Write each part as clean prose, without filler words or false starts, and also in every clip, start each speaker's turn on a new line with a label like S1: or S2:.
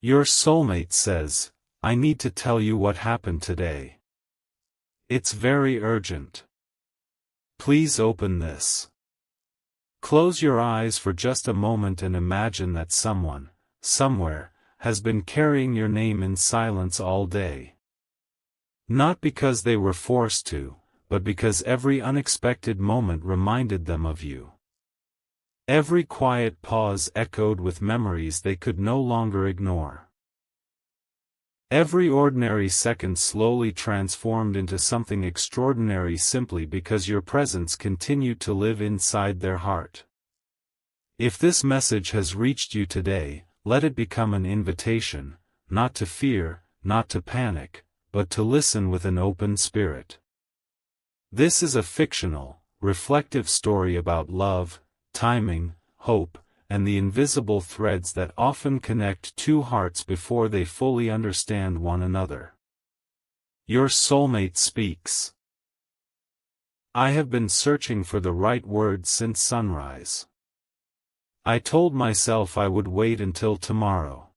S1: Your soulmate says, I need to tell you what happened today. It's very urgent. Please open this. Close your eyes for just a moment and imagine that someone, somewhere, has been carrying your name in silence all day. Not because they were forced to, but because every unexpected moment reminded them of you. Every quiet pause echoed with memories they could no longer ignore. Every ordinary second slowly transformed into something extraordinary simply because your presence continued to live inside their heart. If this message has reached you today, let it become an invitation, not to fear, not to panic, but to listen with an open spirit. This is a fictional, reflective story about love, timing, hope, and the invisible threads that often connect two hearts before they fully understand one another. Your soulmate speaks. I have been searching for the right words since sunrise. I told myself I would wait until tomorrow.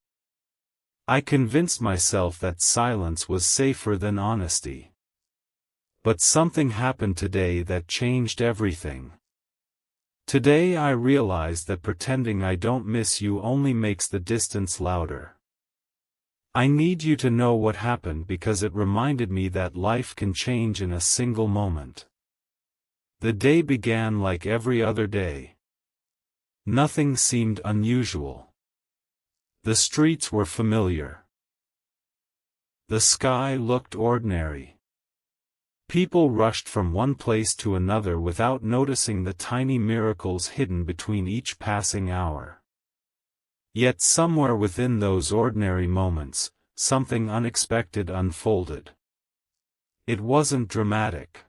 S1: I convinced myself that silence was safer than honesty. But something happened today that changed everything. Today I realized that pretending I don't miss you only makes the distance louder. I need you to know what happened because it reminded me that life can change in a single moment. The day began like every other day. Nothing seemed unusual. The streets were familiar. The sky looked ordinary. People rushed from one place to another without noticing the tiny miracles hidden between each passing hour. Yet somewhere within those ordinary moments, something unexpected unfolded. It wasn't dramatic.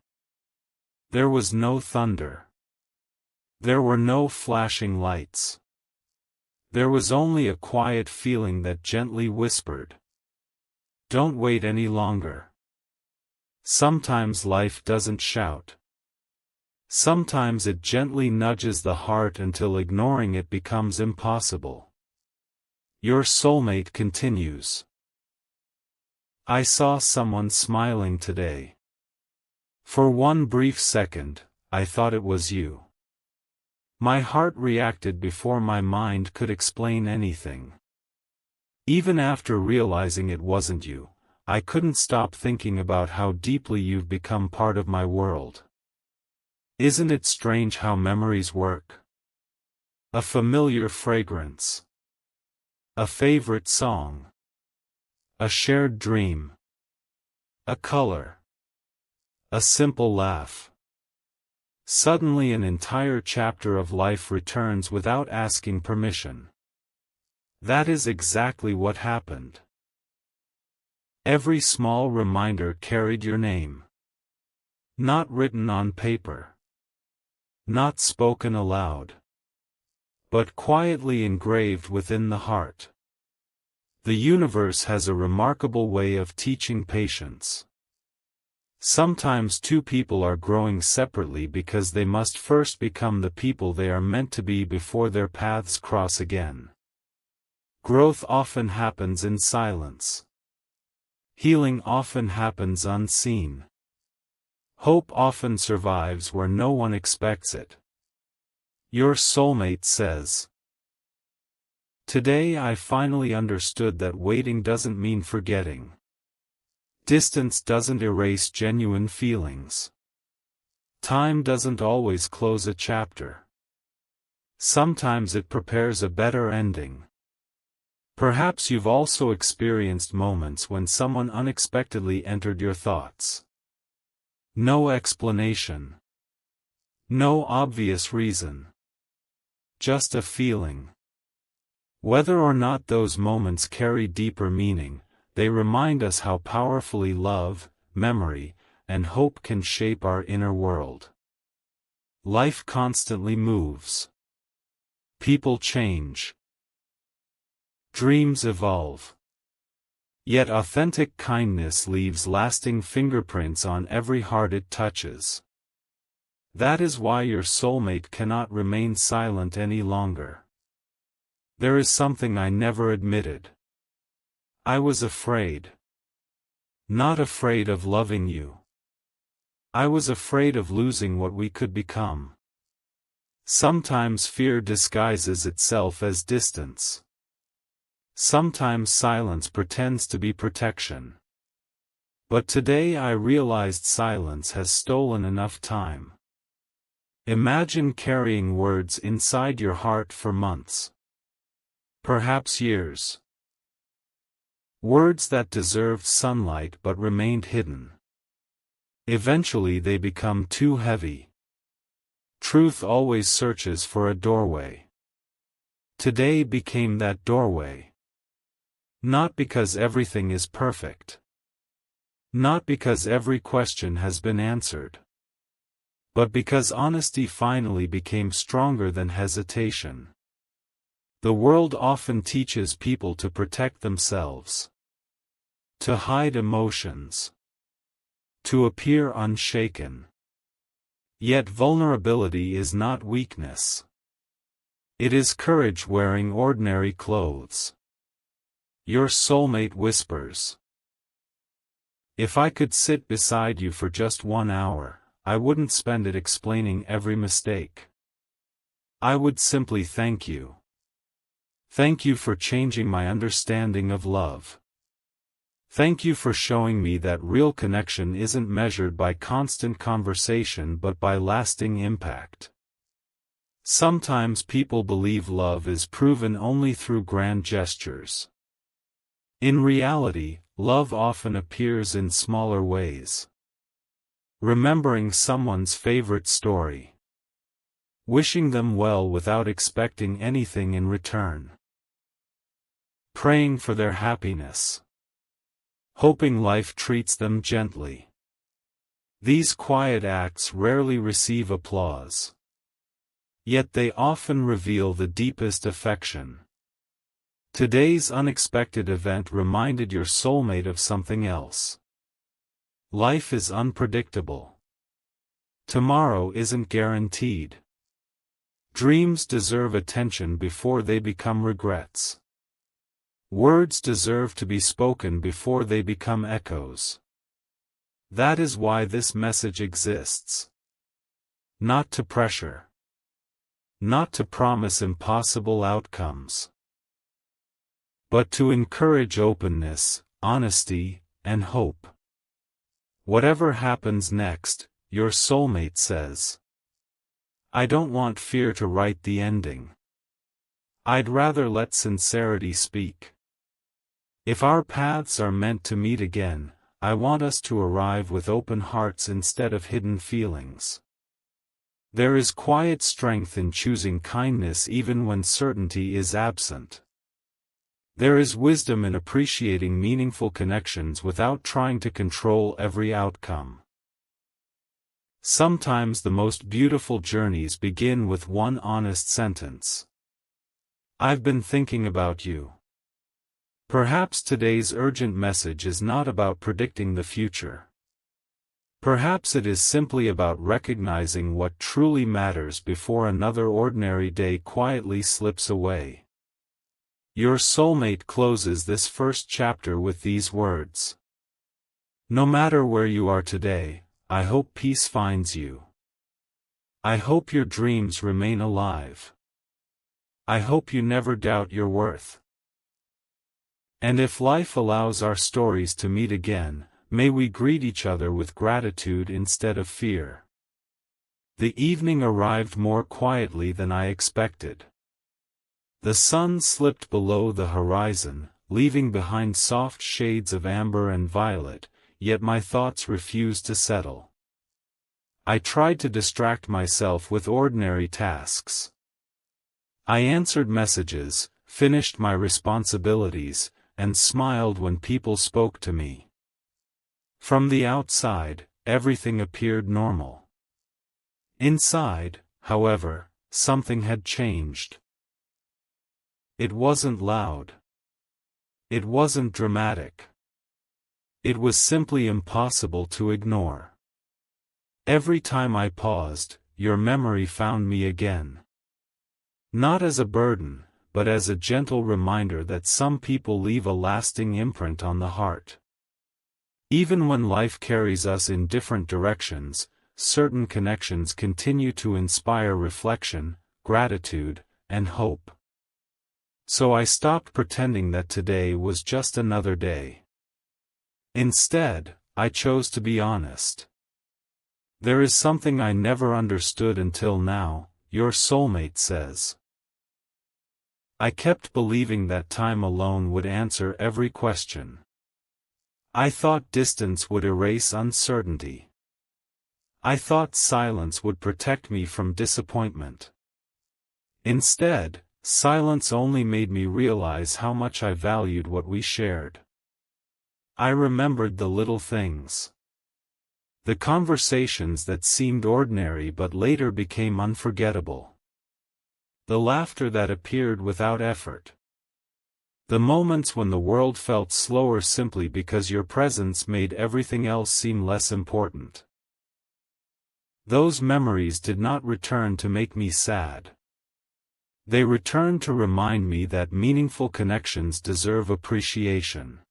S1: There was no thunder. There were no flashing lights. There was only a quiet feeling that gently whispered, "Don't wait any longer." Sometimes life doesn't shout. Sometimes it gently nudges the heart until ignoring it becomes impossible. Your soulmate continues. I saw someone smiling today. For one brief second, I thought it was you. My heart reacted before my mind could explain anything. Even after realizing it wasn't you, I couldn't stop thinking about how deeply you've become part of my world. Isn't it strange how memories work? A familiar fragrance. A favorite song. A shared dream. A color. A simple laugh. Suddenly an entire chapter of life returns without asking permission. That is exactly what happened. Every small reminder carried your name. Not written on paper. Not spoken aloud. But quietly engraved within the heart. The universe has a remarkable way of teaching patience. Sometimes two people are growing separately because they must first become the people they are meant to be before their paths cross again. Growth often happens in silence. Healing often happens unseen. Hope often survives where no one expects it. Your soulmate says. Today I finally understood that waiting doesn't mean forgetting. Distance doesn't erase genuine feelings. Time doesn't always close a chapter. Sometimes it prepares a better ending. Perhaps you've also experienced moments when someone unexpectedly entered your thoughts. No explanation. No obvious reason. Just a feeling. Whether or not those moments carry deeper meaning, they remind us how powerfully love, memory, and hope can shape our inner world. Life constantly moves. People change. Dreams evolve. Yet authentic kindness leaves lasting fingerprints on every heart it touches. That is why your soulmate cannot remain silent any longer. There is something I never admitted. I was afraid. Not afraid of loving you. I was afraid of losing what we could become. Sometimes fear disguises itself as distance. Sometimes silence pretends to be protection. But today I realized silence has stolen enough time. Imagine carrying words inside your heart for months. Perhaps years. Words that deserved sunlight but remained hidden. Eventually they become too heavy. Truth always searches for a doorway. Today became that doorway. Not because everything is perfect. Not because every question has been answered. But because honesty finally became stronger than hesitation. The world often teaches people to protect themselves. To hide emotions. To appear unshaken. Yet vulnerability is not weakness. It is courage wearing ordinary clothes. Your soulmate whispers. If I could sit beside you for just 1 hour, I wouldn't spend it explaining every mistake. I would simply thank you. Thank you for changing my understanding of love. Thank you for showing me that real connection isn't measured by constant conversation but by lasting impact. Sometimes people believe love is proven only through grand gestures. In reality, love often appears in smaller ways. Remembering someone's favorite story. Wishing them well without expecting anything in return. Praying for their happiness. Hoping life treats them gently. These quiet acts rarely receive applause. Yet they often reveal the deepest affection. Today's unexpected event reminded your soulmate of something else. Life is unpredictable. Tomorrow isn't guaranteed. Dreams deserve attention before they become regrets. Words deserve to be spoken before they become echoes. That is why this message exists. Not to pressure. Not to promise impossible outcomes. But to encourage openness, honesty, and hope. Whatever happens next, your soulmate says. I don't want fear to write the ending. I'd rather let sincerity speak. If our paths are meant to meet again, I want us to arrive with open hearts instead of hidden feelings. There is quiet strength in choosing kindness even when certainty is absent. There is wisdom in appreciating meaningful connections without trying to control every outcome. Sometimes the most beautiful journeys begin with one honest sentence. I've been thinking about you. Perhaps today's urgent message is not about predicting the future. Perhaps it is simply about recognizing what truly matters before another ordinary day quietly slips away. Your soulmate closes this first chapter with these words. No matter where you are today, I hope peace finds you. I hope your dreams remain alive. I hope you never doubt your worth. And if life allows our stories to meet again, may we greet each other with gratitude instead of fear. The evening arrived more quietly than I expected. The sun slipped below the horizon, leaving behind soft shades of amber and violet, yet my thoughts refused to settle. I tried to distract myself with ordinary tasks. I answered messages, finished my responsibilities, and smiled when people spoke to me. From the outside, everything appeared normal. Inside, however, something had changed. It wasn't loud. It wasn't dramatic. It was simply impossible to ignore. Every time I paused, your memory found me again. Not as a burden, but as a gentle reminder that some people leave a lasting imprint on the heart. Even when life carries us in different directions, certain connections continue to inspire reflection, gratitude, and hope. So I stopped pretending that today was just another day. Instead, I chose to be honest. There is something I never understood until now, your soulmate says. I kept believing that time alone would answer every question. I thought distance would erase uncertainty. I thought silence would protect me from disappointment. Instead, silence only made me realize how much I valued what we shared. I remembered the little things. The conversations that seemed ordinary but later became unforgettable. The laughter that appeared without effort. The moments when the world felt slower simply because your presence made everything else seem less important. Those memories did not return to make me sad. They returned to remind me that meaningful connections deserve appreciation.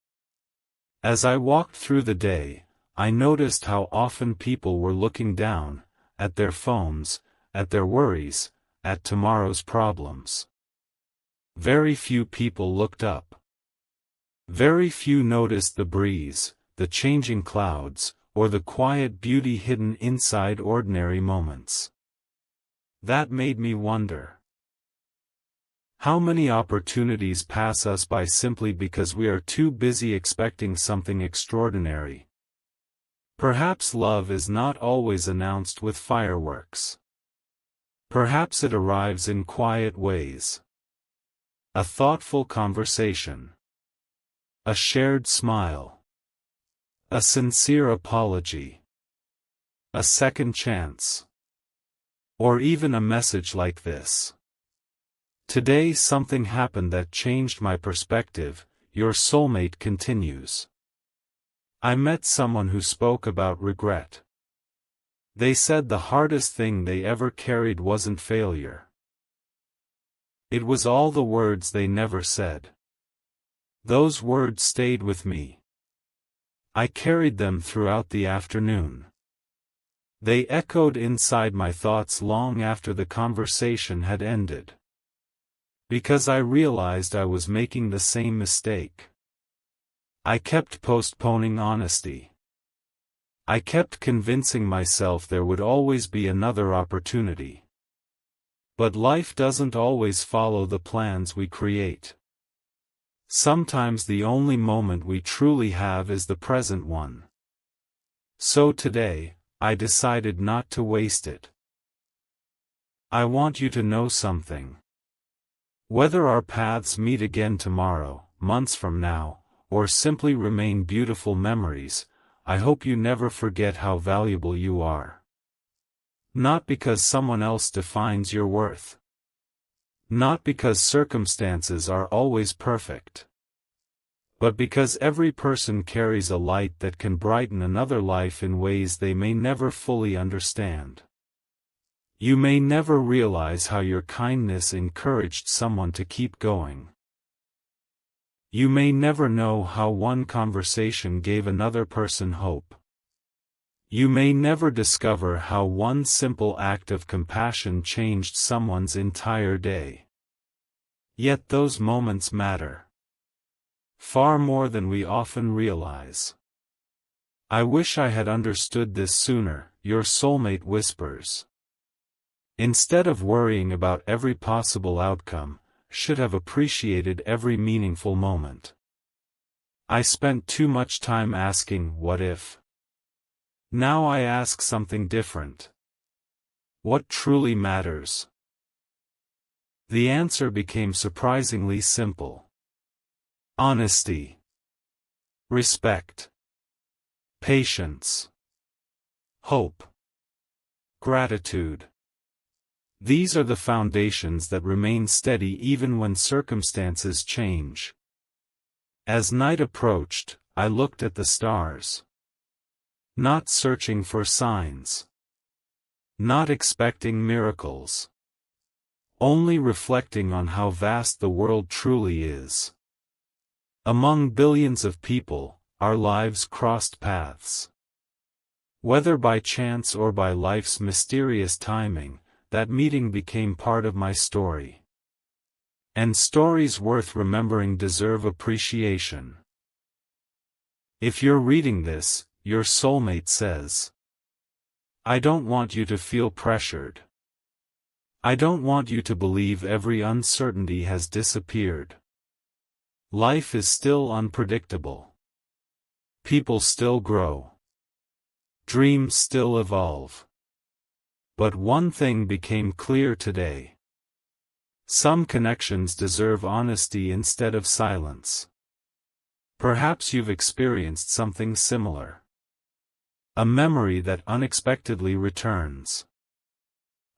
S1: As I walked through the day, I noticed how often people were looking down, at their phones, at their worries, at tomorrow's problems. Very few people looked up. Very few noticed the breeze, the changing clouds, or the quiet beauty hidden inside ordinary moments. That made me wonder. How many opportunities pass us by simply because we are too busy expecting something extraordinary? Perhaps love is not always announced with fireworks. Perhaps it arrives in quiet ways. A thoughtful conversation. A shared smile. A sincere apology. A second chance. Or even a message like this. Today something happened that changed my perspective, your soulmate continues. I met someone who spoke about regret. They said the hardest thing they ever carried wasn't failure. It was all the words they never said. Those words stayed with me. I carried them throughout the afternoon. They echoed inside my thoughts long after the conversation had ended. Because I realized I was making the same mistake. I kept postponing honesty. I kept convincing myself there would always be another opportunity. But life doesn't always follow the plans we create. Sometimes the only moment we truly have is the present one. So today, I decided not to waste it. I want you to know something. Whether our paths meet again tomorrow, months from now, or simply remain beautiful memories, I hope you never forget how valuable you are. Not because someone else defines your worth. Not because circumstances are always perfect. But because every person carries a light that can brighten another life in ways they may never fully understand. You may never realize how your kindness encouraged someone to keep going. You may never know how one conversation gave another person hope. You may never discover how one simple act of compassion changed someone's entire day. Yet those moments matter. Far more than we often realize. I wish I had understood this sooner, your soulmate whispers. Instead of worrying about every possible outcome, should have appreciated every meaningful moment. I spent too much time asking, what if? Now I ask something different. What truly matters? The answer became surprisingly simple. Honesty. Respect. Patience. Hope. Gratitude. These are the foundations that remain steady even when circumstances change. As night approached, I looked at the stars. Not searching for signs. Not expecting miracles. only reflecting on how vast the world truly is. Among billions of people, our lives crossed paths. Whether by chance or by life's mysterious timing, that meeting became part of my story. And stories worth remembering deserve appreciation. If you're reading this, your soulmate says, I don't want you to feel pressured. I don't want you to believe every uncertainty has disappeared. Life is still unpredictable. People still grow. Dreams still evolve. But one thing became clear today. Some connections deserve honesty instead of silence. Perhaps you've experienced something similar. A memory that unexpectedly returns.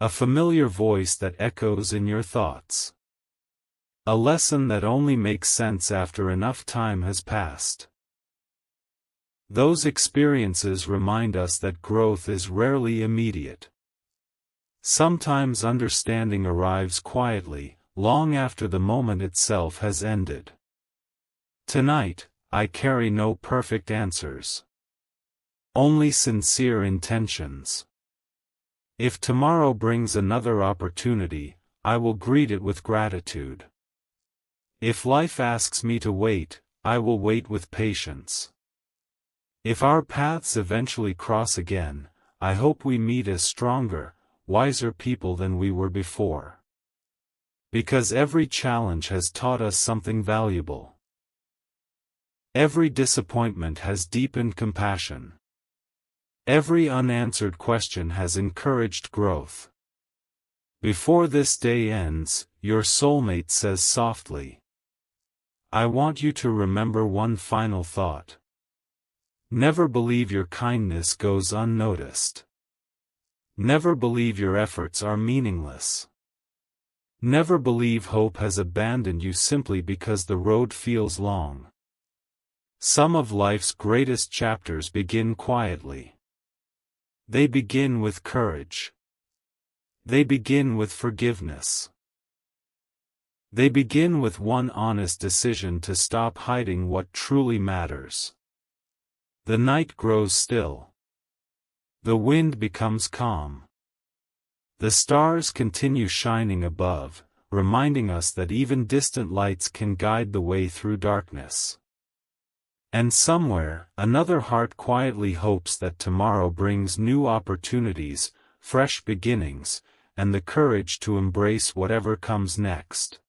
S1: A familiar voice that echoes in your thoughts. A lesson that only makes sense after enough time has passed. Those experiences remind us that growth is rarely immediate. Sometimes understanding arrives quietly, long after the moment itself has ended. Tonight, I carry no perfect answers. Only sincere intentions. If tomorrow brings another opportunity, I will greet it with gratitude. If life asks me to wait, I will wait with patience. If our paths eventually cross again, I hope we meet as stronger, wiser people than we were before. Because every challenge has taught us something valuable. Every disappointment has deepened compassion. Every unanswered question has encouraged growth. Before this day ends, your soulmate says softly, I want you to remember one final thought. Never believe your kindness goes unnoticed. Never believe your efforts are meaningless. Never believe hope has abandoned you simply because the road feels long. Some of life's greatest chapters begin quietly. They begin with courage. They begin with forgiveness. They begin with one honest decision to stop hiding what truly matters. The night grows still. The wind becomes calm. The stars continue shining above, reminding us that even distant lights can guide the way through darkness. And somewhere, another heart quietly hopes that tomorrow brings new opportunities, fresh beginnings, and the courage to embrace whatever comes next.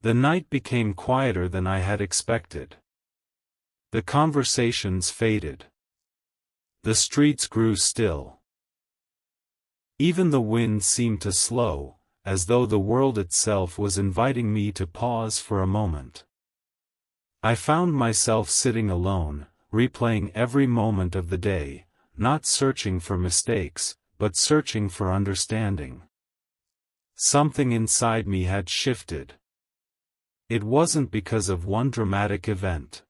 S1: The night became quieter than I had expected. The conversations faded. The streets grew still. Even the wind seemed to slow, as though the world itself was inviting me to pause for a moment. I found myself sitting alone, replaying every moment of the day, not searching for mistakes, but searching for understanding. Something inside me had shifted. It wasn't because of one dramatic event.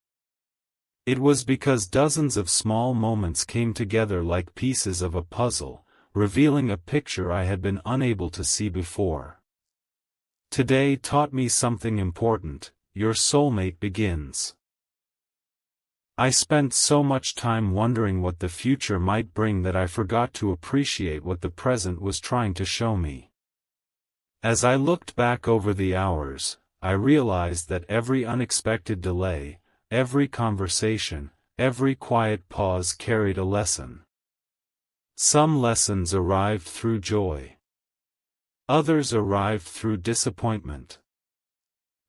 S1: It was because dozens of small moments came together like pieces of a puzzle, revealing a picture I had been unable to see before. Today taught me something important. Your soulmate begins. I spent so much time wondering what the future might bring that I forgot to appreciate what the present was trying to show me. As I looked back over the hours, I realized that every unexpected delay, every conversation, every quiet pause carried a lesson. Some lessons arrived through joy. Others arrived through disappointment.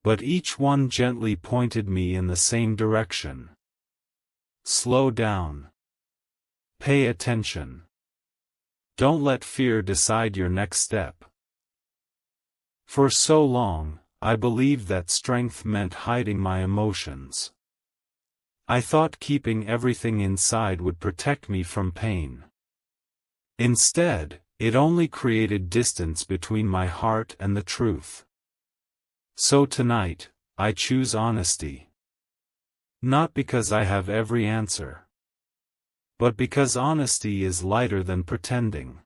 S1: But each one gently pointed me in the same direction. Slow down. Pay attention. Don't let fear decide your next step. For so long, I believed that strength meant hiding my emotions. I thought keeping everything inside would protect me from pain. Instead, it only created distance between my heart and the truth. So tonight, I choose honesty. Not because I have every answer, but because honesty is lighter than pretending.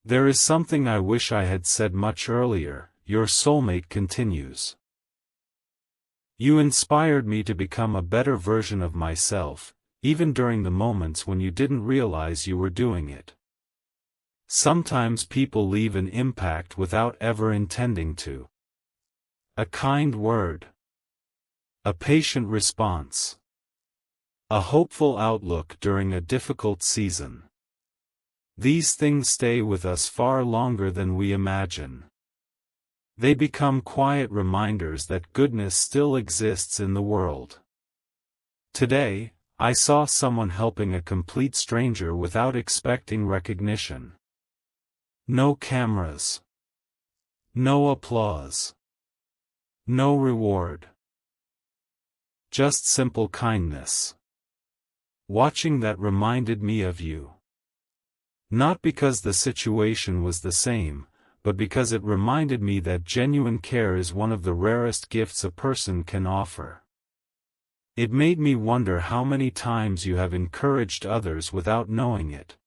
S1: There is something I wish I had said much earlier, your soulmate continues. You inspired me to become a better version of myself, even during the moments when you didn't realize you were doing it. Sometimes people leave an impact without ever intending to. A kind word. A patient response. A hopeful outlook during a difficult season. These things stay with us far longer than we imagine. They become quiet reminders that goodness still exists in the world. Today, I saw someone helping a complete stranger without expecting recognition. No cameras. No applause. No reward. Just simple kindness. Watching that reminded me of you. Not because the situation was the same, but because it reminded me that genuine care is one of the rarest gifts a person can offer. It made me wonder how many times you have encouraged others without knowing it.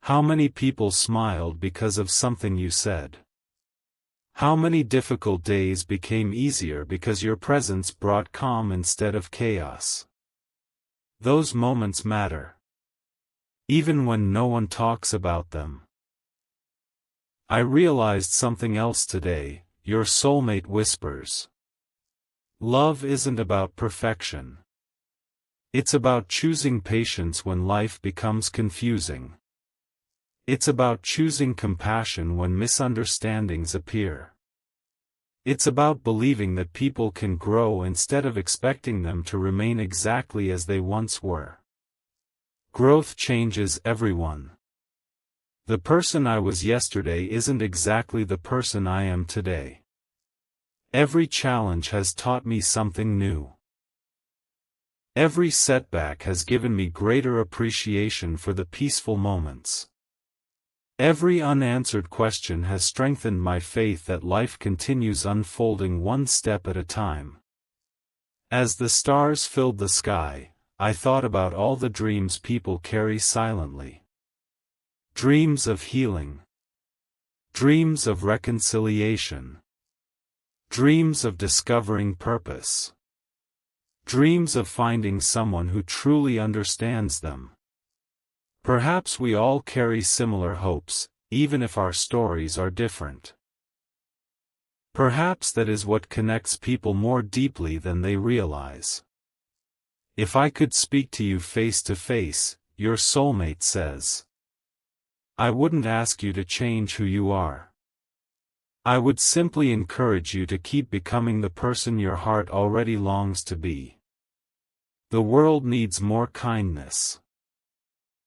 S1: How many people smiled because of something you said. How many difficult days became easier because your presence brought calm instead of chaos. Those moments matter. Even when no one talks about them. I realized something else today, your soulmate whispers. Love isn't about perfection. It's about choosing patience when life becomes confusing. It's about choosing compassion when misunderstandings appear. It's about believing that people can grow instead of expecting them to remain exactly as they once were. Growth changes everyone. The person I was yesterday isn't exactly the person I am today. Every challenge has taught me something new. Every setback has given me greater appreciation for the peaceful moments. Every unanswered question has strengthened my faith that life continues unfolding one step at a time. As the stars filled the sky, I thought about all the dreams people carry silently. Dreams of healing. Dreams of reconciliation. Dreams of discovering purpose. Dreams of finding someone who truly understands them. Perhaps we all carry similar hopes, even if our stories are different. Perhaps that is what connects people more deeply than they realize. If I could speak to you face to face, your soulmate says, I wouldn't ask you to change who you are. I would simply encourage you to keep becoming the person your heart already longs to be. The world needs more kindness.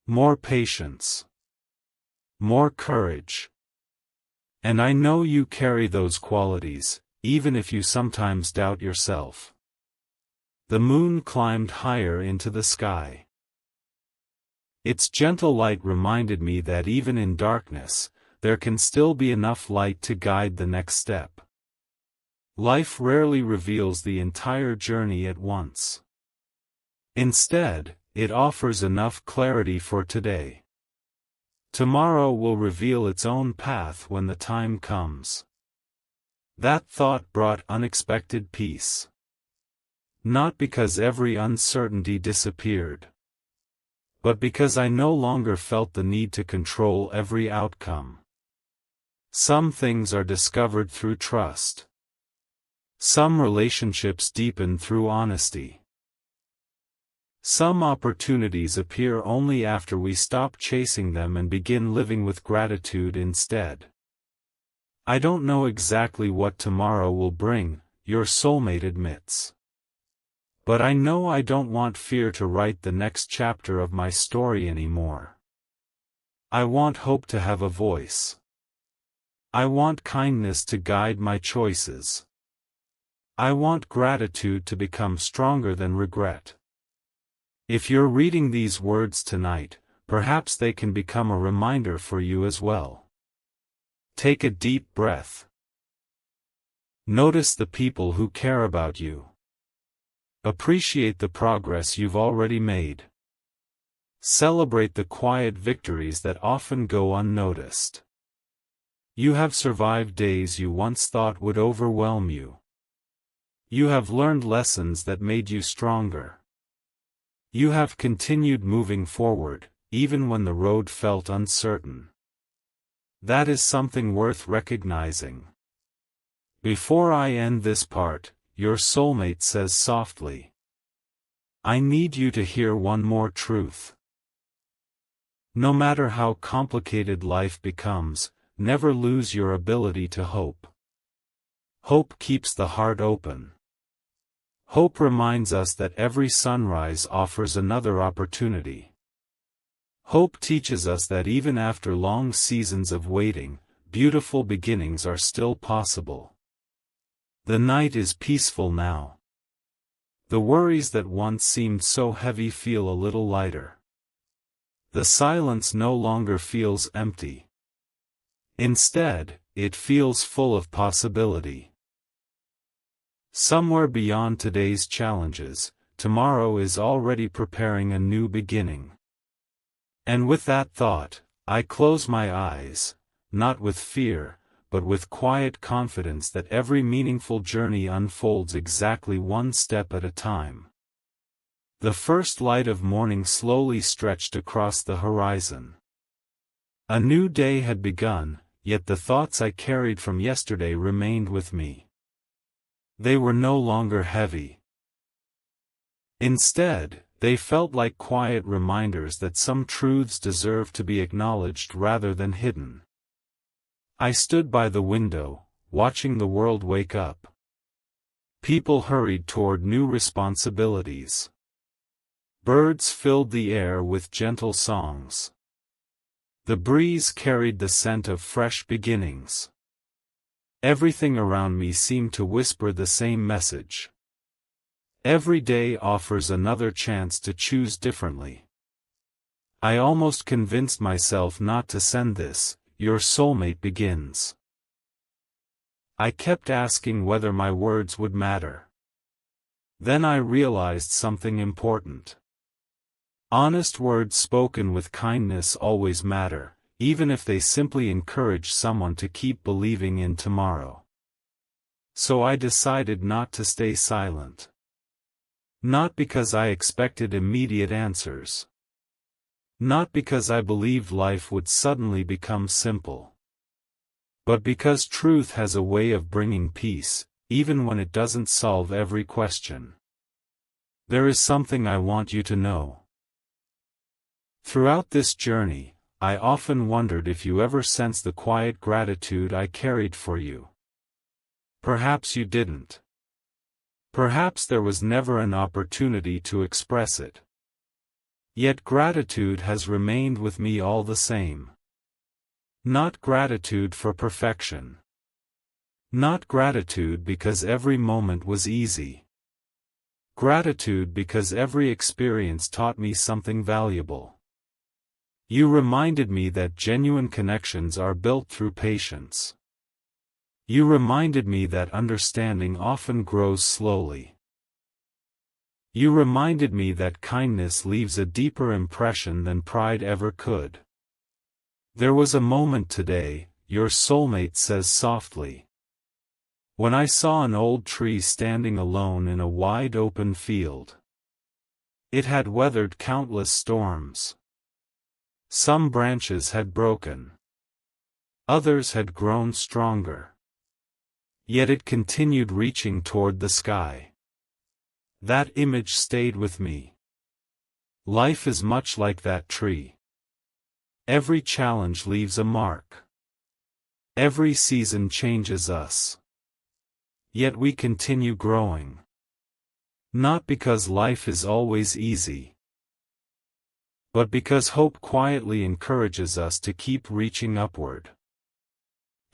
S1: More patience. More courage. And I know you carry those qualities, even if you sometimes doubt yourself. The moon climbed higher into the sky. Its gentle light reminded me that even in darkness, there can still be enough light to guide the next step. Life rarely reveals the entire journey at once. Instead, it offers enough clarity for today. Tomorrow will reveal its own path when the time comes. That thought brought unexpected peace. Not because every uncertainty disappeared, but because I no longer felt the need to control every outcome. Some things are discovered through trust. Some relationships deepen through honesty. Some opportunities appear only after we stop chasing them and begin living with gratitude instead. I don't know exactly what tomorrow will bring, your soulmate admits. But I know I don't want fear to write the next chapter of my story anymore. I want hope to have a voice. I want kindness to guide my choices. I want gratitude to become stronger than regret. If you're reading these words tonight, perhaps they can become a reminder for you as well. Take a deep breath. Notice the people who care about you. Appreciate the progress you've already made. Celebrate the quiet victories that often go unnoticed. You have survived days you once thought would overwhelm you. You have learned lessons that made you stronger. You have continued moving forward, even when the road felt uncertain. That is something worth recognizing. Before I end this part, your soulmate says softly, I need you to hear one more truth. No matter how complicated life becomes, never lose your ability to hope. Hope keeps the heart open. Hope reminds us that every sunrise offers another opportunity. Hope teaches us that even after long seasons of waiting, beautiful beginnings are still possible. The night is peaceful now. The worries that once seemed so heavy feel a little lighter. The silence no longer feels empty. Instead, it feels full of possibility. Somewhere beyond today's challenges, tomorrow is already preparing a new beginning. And with that thought, I close my eyes, not with fear, but with quiet confidence that every meaningful journey unfolds exactly one step at a time. The first light of morning slowly stretched across the horizon. A new day had begun, yet the thoughts I carried from yesterday remained with me. They were no longer heavy. Instead, they felt like quiet reminders that some truths deserve to be acknowledged rather than hidden. I stood by the window, watching the world wake up. People hurried toward new responsibilities. Birds filled the air with gentle songs. The breeze carried the scent of fresh beginnings. Everything around me seemed to whisper the same message. Every day offers another chance to choose differently. I almost convinced myself not to send this, your soulmate begins. I kept asking whether my words would matter. Then I realized something important. Honest words spoken with kindness always matter, even if they simply encourage someone to keep believing in tomorrow. So I decided not to stay silent. Not because I expected immediate answers. Not because I believed life would suddenly become simple. But because truth has a way of bringing peace, even when it doesn't solve every question. There is something I want you to know. Throughout this journey, I often wondered if you ever sensed the quiet gratitude I carried for you. Perhaps you didn't. Perhaps there was never an opportunity to express it. Yet gratitude has remained with me all the same. Not gratitude for perfection. Not gratitude because every moment was easy. Gratitude because every experience taught me something valuable. You reminded me that genuine connections are built through patience. You reminded me that understanding often grows slowly. You reminded me that kindness leaves a deeper impression than pride ever could. There was a moment today, your soulmate says softly, when I saw an old tree standing alone in a wide open field. It had weathered countless storms. Some branches had broken. Others had grown stronger. Yet it continued reaching toward the sky. That image stayed with me. Life is much like that tree. Every challenge leaves a mark. Every season changes us. Yet we continue growing. Not because life is always easy, but because hope quietly encourages us to keep reaching upward.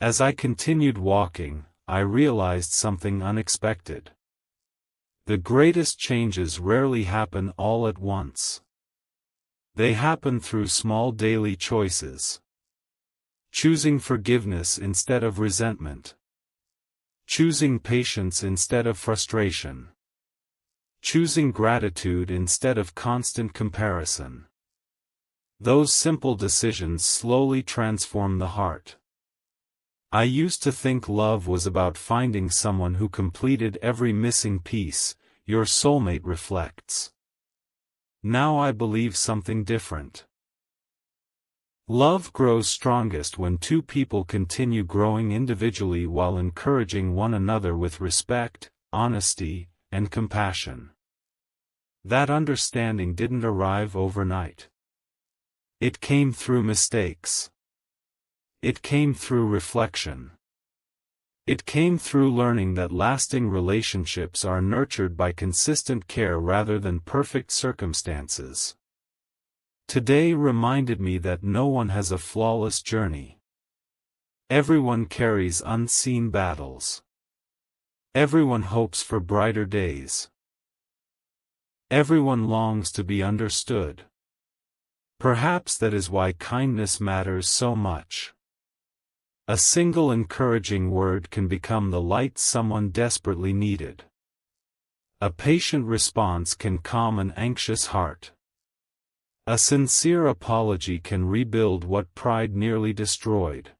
S1: As I continued walking, I realized something unexpected. The greatest changes rarely happen all at once. They happen through small daily choices. Choosing forgiveness instead of resentment. Choosing patience instead of frustration. Choosing gratitude instead of constant comparison. Those simple decisions slowly transform the heart. I used to think love was about finding someone who completed every missing piece, your soulmate reflects. Now I believe something different. Love grows strongest when two people continue growing individually while encouraging one another with respect, honesty, and compassion. That understanding didn't arrive overnight. It came through mistakes. It came through reflection. It came through learning that lasting relationships are nurtured by consistent care rather than perfect circumstances. Today reminded me that no one has a flawless journey. Everyone carries unseen battles. Everyone hopes for brighter days. Everyone longs to be understood. Perhaps that is why kindness matters so much. A single encouraging word can become the light someone desperately needed. A patient response can calm an anxious heart. A sincere apology can rebuild what pride nearly destroyed.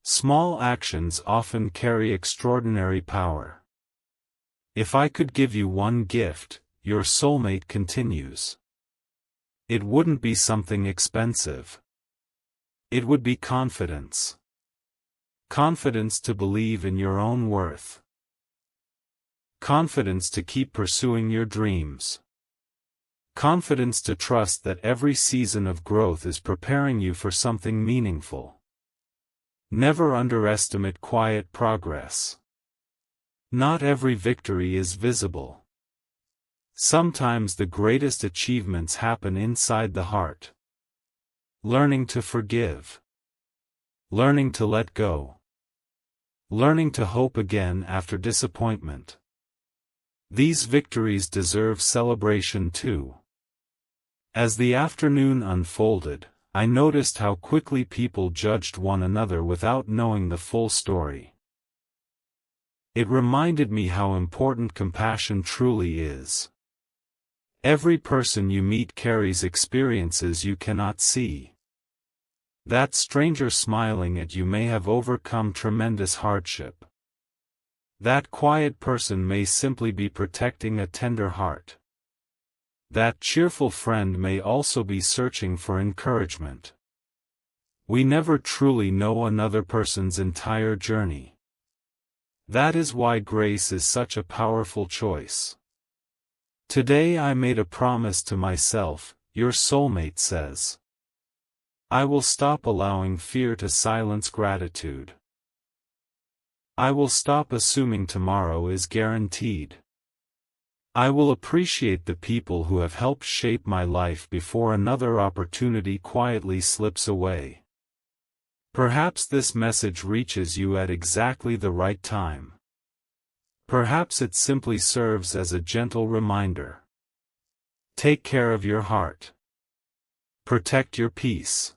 S1: Small actions often carry extraordinary power. If I could give you one gift, your soulmate continues. It wouldn't be something expensive. It would be confidence. Confidence to believe in your own worth. Confidence to keep pursuing your dreams. Confidence to trust that every season of growth is preparing you for something meaningful. Never underestimate quiet progress. Not every victory is visible. Sometimes the greatest achievements happen inside the heart. Learning to forgive. Learning to let go. Learning to hope again after disappointment. These victories deserve celebration too. As the afternoon unfolded, I noticed how quickly people judged one another without knowing the full story. It reminded me how important compassion truly is. Every person you meet carries experiences you cannot see. That stranger smiling at you may have overcome tremendous hardship. That quiet person may simply be protecting a tender heart. That cheerful friend may also be searching for encouragement. We never truly know another person's entire journey. That is why grace is such a powerful choice. Today I made a promise to myself, your soulmate says. I will stop allowing fear to silence gratitude. I will stop assuming tomorrow is guaranteed. I will appreciate the people who have helped shape my life before another opportunity quietly slips away. Perhaps this message reaches you at exactly the right time. Perhaps it simply serves as a gentle reminder. Take care of your heart. Protect your peace.